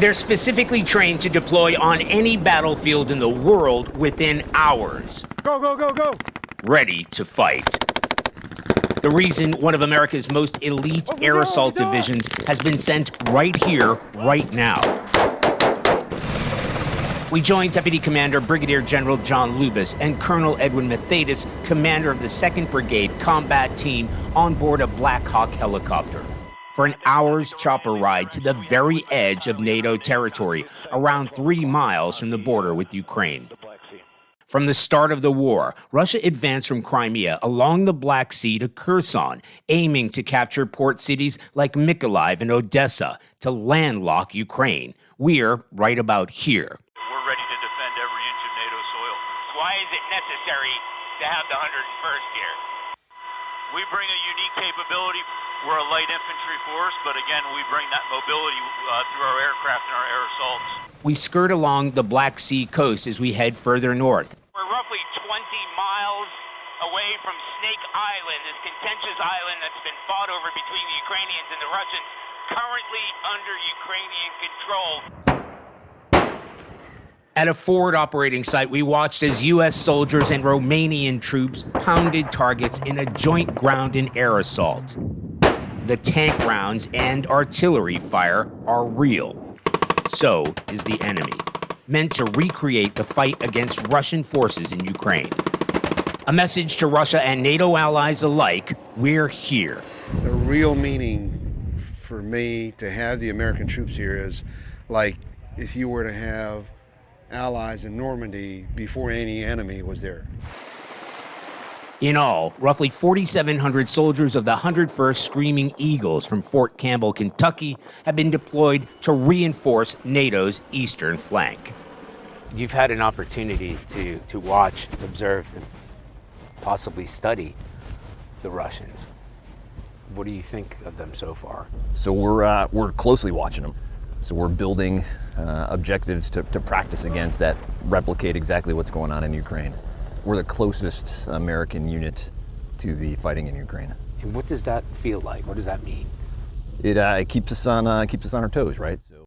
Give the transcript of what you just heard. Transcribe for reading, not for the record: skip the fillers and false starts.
They're specifically trained to deploy on any battlefield in the world within hours. Go, go, go, go! Ready to fight. The reason one of America's most elite air assault divisions has been sent right here, right now. We joined Deputy Commander Brigadier General John Lubas and Colonel Edwin Mathaidis, commander of the 2nd Brigade Combat Team, on board a Black Hawk helicopter for an hour's chopper ride to the very edge of NATO territory, around 3 miles from the border with Ukraine. From the start of the war, Russia advanced from Crimea along the Black Sea to Kherson, aiming to capture port cities like Mykolaiv and Odessa to landlock Ukraine. We're right about here. We're ready to defend every inch of NATO soil. Why is it necessary to have the 101st here? We bring a unique capability. We're a light infantry force, but again, we bring that mobility through our aircraft and our air assaults. We skirt along the Black Sea coast as we head further north. We're roughly 20 miles away from Snake Island, this contentious island that's been fought over between the Ukrainians and the Russians, currently under Ukrainian control. At a forward operating site, we watched as U.S. soldiers and Romanian troops pounded targets in a joint ground and air assault. The tank rounds and artillery fire are real. So is the enemy, meant to recreate the fight against Russian forces in Ukraine. A message to Russia and NATO allies alike: we're here. The real meaning for me to have the American troops here is like if you were to have allies in Normandy before any enemy was there. In all, roughly 4,700 soldiers of the 101st Screaming Eagles from Fort Campbell, Kentucky, have been deployed to reinforce NATO's eastern flank. You've had an opportunity to watch, observe, and possibly study the Russians. What do you think of them so far? So we're closely watching them. So we're building objectives to practice against that replicate exactly what's going on in Ukraine. We're the closest American unit to the fighting in Ukraine. And what does that feel like? What does that mean? It keeps us on our toes, right? So